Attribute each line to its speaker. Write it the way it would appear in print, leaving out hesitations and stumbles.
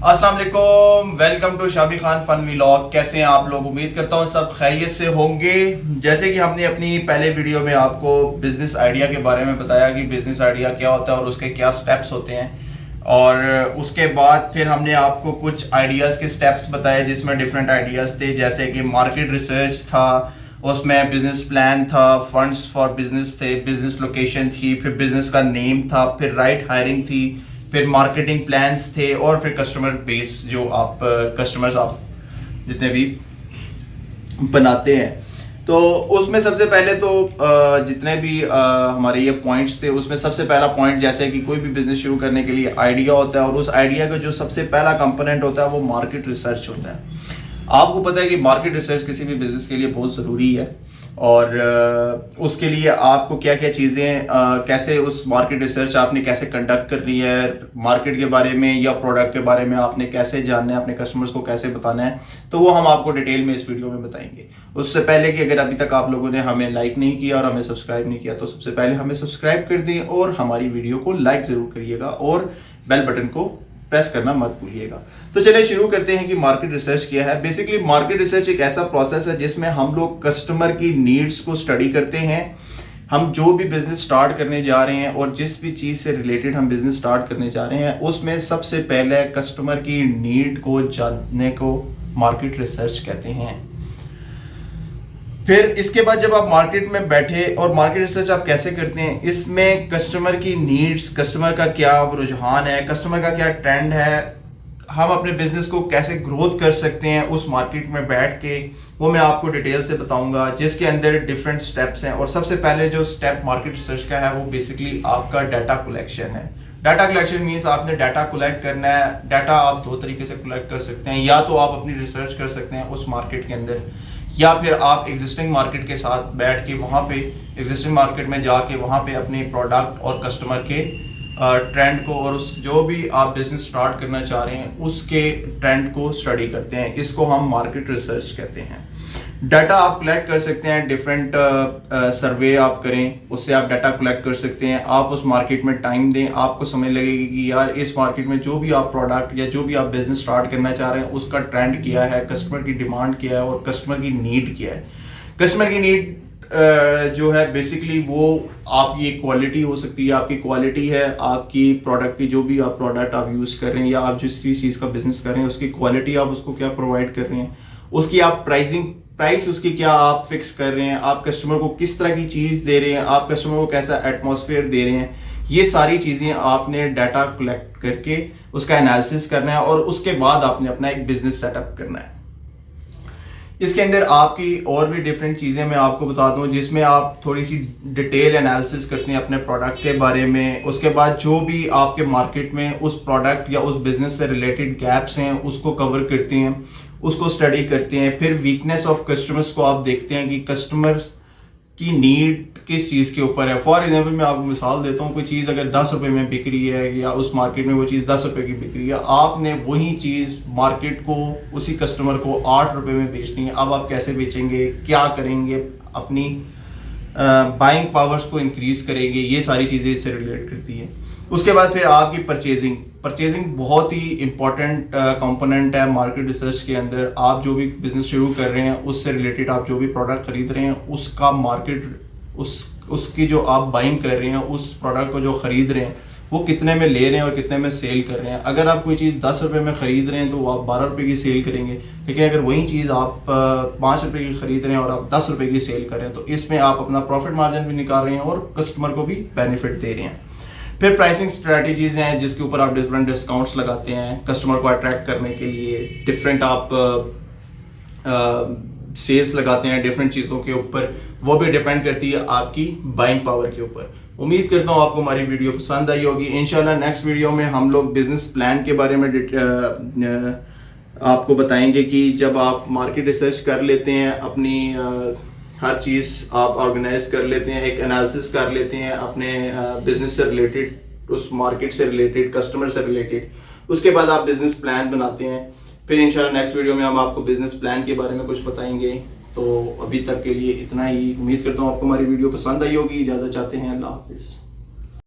Speaker 1: अस्सलाम वालेकुम, welcome to Shami Khan fun vlog. कैसे हैं आप लोग? उम्मीद करता हूँ सब खैरियत से होंगे। जैसे कि हमने अपनी पहले वीडियो में आपको बिजनेस आइडिया के बारे में बताया कि बिजनेस आइडिया क्या होता है और उसके क्या स्टेप्स होते हैं, और उसके बाद फिर हमने आपको कुछ आइडियाज़ के स्टेप्स बताए जिसमें डिफरेंट आइडियाज़ थे, जैसे कि मार्केट रिसर्च था, उसमें बिजनेस प्लान था, फंड्स फॉर बिजनेस थे, बिजनेस लोकेशन थी, फिर बिजनेस का नेम था, फिर राइट हायरिंग थी, फिर मार्केटिंग प्लान्स थे, और फिर कस्टमर बेस जो आप कस्टमर्स आप जितने भी बनाते हैं। तो उसमें सबसे पहले तो जितने भी हमारे ये पॉइंट्स थे, उसमें सबसे पहला पॉइंट, जैसे कि कोई भी बिजनेस शुरू करने के लिए आइडिया होता है, और उस आइडिया का जो सबसे पहला कंपोनेंट होता है वो मार्केट रिसर्च होता है। आपको पता है कि मार्केट रिसर्च किसी भी बिजनेस के लिए बहुत ज़रूरी है, और उसके लिए आपको क्या क्या चीज़ें कैसे उस मार्केट रिसर्च आपने कैसे कंडक्ट करनी है, मार्केट के बारे में या प्रोडक्ट के बारे में आपने कैसे जानना है, अपने कस्टमर्स को कैसे बताना है, तो वो हम आपको डिटेल में इस वीडियो में बताएंगे। उससे पहले कि अगर अभी तक आप लोगों ने हमें लाइक नहीं किया और हमें सब्सक्राइब नहीं किया, तो सबसे पहले हमें सब्सक्राइब कर दें और हमारी वीडियो को लाइक ज़रूर करिएगा और बेल बटन को प्रेस करना मत भूलिएगा। तो चलिए शुरू करते हैं कि मार्केट रिसर्च क्या है। बेसिकली मार्केट रिसर्च एक ऐसा प्रोसेस है जिसमें हम लोग कस्टमर की नीड्स को स्टडी करते हैं। हम जो भी बिजनेस स्टार्ट करने जा रहे हैं और जिस भी चीज़ से रिलेटेड हम बिजनेस स्टार्ट करने जा रहे हैं, उसमें सबसे पहले कस्टमर की नीड को जानने को मार्केट रिसर्च कहते हैं। फिर इसके बाद जब आप मार्केट में बैठे, और मार्केट रिसर्च आप कैसे करते हैं, इसमें कस्टमर की नीड्स, कस्टमर का क्या रुझान है, कस्टमर का क्या ट्रेंड है, हम अपने बिजनेस को कैसे ग्रोथ कर सकते हैं उस मार्केट में बैठ के, वो मैं आपको डिटेल से बताऊंगा, जिसके अंदर डिफरेंट स्टेप्स हैं। और सबसे पहले जो स्टेप मार्केट रिसर्च का है वो बेसिकली आपका डाटा कलेक्शन है। डाटा कलेक्शन मीन्स आपने डाटा कलेक्ट करना है। डाटा आप दो तरीके से कलेक्ट कर सकते हैं, या तो आप अपनी रिसर्च कर सकते हैं उस मार्केट के अंदर, या फिर आप एग्जिस्टिंग मार्केट के साथ बैठ के वहाँ पे एग्जिस्टिंग मार्केट में जाके वहाँ पे अपने प्रोडक्ट और कस्टमर के ट्रेंड को, और उस जो भी आप बिजनेस स्टार्ट करना चाह रहे हैं उसके ट्रेंड को स्टडी करते हैं। इसको हम मार्केट रिसर्च कहते हैं। डाटा आप कलेक्ट कर सकते हैं, डिफरेंट सर्वे आप करें, उससे आप डाटा कलेक्ट कर सकते हैं। आप उस मार्केट में टाइम दें, आपको समझ लगेगी कि यार इस मार्केट में जो भी आप प्रोडक्ट या जो भी आप बिजनेस स्टार्ट करना चाह रहे हैं उसका ट्रेंड क्या है, कस्टमर की डिमांड क्या है और कस्टमर की नीड क्या है। कस्टमर की नीड जो है बेसिकली वो आपकी एक क्वालिटी हो सकती है। आपकी क्वालिटी है आपकी प्रोडक्ट की, जो भी आप प्रोडक्ट आप यूज़ कर रहे हैं या आप जिस चीज़ का बिजनेस कर रहे हैं उसकी क्वालिटी आप उसको क्या प्रोवाइड कर रहे हैं, उसकी आप प्राइस उसकी क्या आप फिक्स कर रहे हैं, आप कस्टमर को किस तरह की चीज़ दे रहे हैं, आप कस्टमर को कैसा एटमॉस्फेयर दे रहे हैं। ये सारी चीज़ें आपने डाटा कलेक्ट करके उसका एनालिसिस करना है, और उसके बाद आपने अपना एक बिजनेस सेटअप करना है। इसके अंदर आपकी और भी डिफरेंट चीज़ें मैं आपको बता दूं, जिसमें आप थोड़ी सी डिटेल एनालिसिस करते हैं अपने प्रोडक्ट के बारे में। उसके बाद जो भी आपके मार्केट में उस प्रोडक्ट या उस बिजनेस से रिलेटेड गैप्स हैं उसको कवर करते हैं, उसको स्टडी करते हैं। फिर वीकनेस ऑफ कस्टमर्स को आप देखते हैं कि कस्टमर्स की नीड किस चीज़ के ऊपर है। फॉर एग्जाम्पल मैं आपको मिसाल देता हूँ, कोई चीज़ अगर 10 रुपये में बिक रही है या उस मार्केट में वो चीज़ 10 रुपये की बिक रही है, आपने वही चीज़ मार्केट को उसी कस्टमर को 8 रुपये में बेचनी है। अब आप कैसे बेचेंगे, क्या करेंगे, अपनी बाइंग पावर्स को इंक्रीज करेंगे, ये सारी चीज़ें इससे रिलेट करती हैं। उसके बाद फिर आपकी परचेजिंग बहुत ही इंपॉर्टेंट कंपोनेंट है मार्केट रिसर्च के अंदर। आप जो भी बिजनेस शुरू कर रहे हैं उससे रिलेटेड आप जो भी प्रोडक्ट खरीद रहे हैं उसका मार्केट, उसकी जो आप बाइंग कर रहे हैं, उस प्रोडक्ट को जो खरीद रहे हैं वो कितने में ले रहे हैं और कितने में सेल कर रहे हैं। अगर आप कोई चीज़ 10 रुपये में ख़रीद रहे हैं तो आप 12 रुपये की सेल करेंगे, लेकिन अगर वही चीज़ आप 5 रुपये की ख़रीद रहे हैं और आप 10 रुपये की सेल कर रहे हैं, तो इसमें आप अपना प्रॉफिट मार्जिन भी निकाल रहे हैं और कस्टमर को भी बेनिफिट दे रहे हैं। फिर प्राइसिंग स्ट्रैटेजीज हैं जिसके ऊपर आप डिफरेंट डिस्काउंट्स लगाते हैं कस्टमर को अट्रैक्ट करने के लिए। डिफरेंट आप सेल्स लगाते हैं डिफरेंट चीज़ों के ऊपर, वो भी डिपेंड करती है आपकी बाइंग पावर के ऊपर। उम्मीद करता हूँ आपको हमारी वीडियो पसंद आई होगी। इंशाल्लाह नेक्स्ट वीडियो में हम लोग बिजनेस प्लान के बारे में आपको बताएंगे कि जब आप मार्केट रिसर्च कर लेते हैं, अपनी हर चीज़ आप ऑर्गेनाइज कर लेते हैं, एक एनालिसिस कर लेते हैं अपने बिजनेस से रिलेटेड, उस मार्केट से रिलेटेड, कस्टमर से रिलेटेड, उसके बाद आप बिजनेस प्लान बनाते हैं। फिर इंशाल्लाह नेक्स्ट वीडियो में हम आपको बिजनेस प्लान के बारे में कुछ बताएंगे। तो अभी तक के लिए इतना ही। उम्मीद करता हूँ आपको हमारी वीडियो पसंद आई होगी। इजाज़त चाहते हैं, अल्लाह हाफिज़।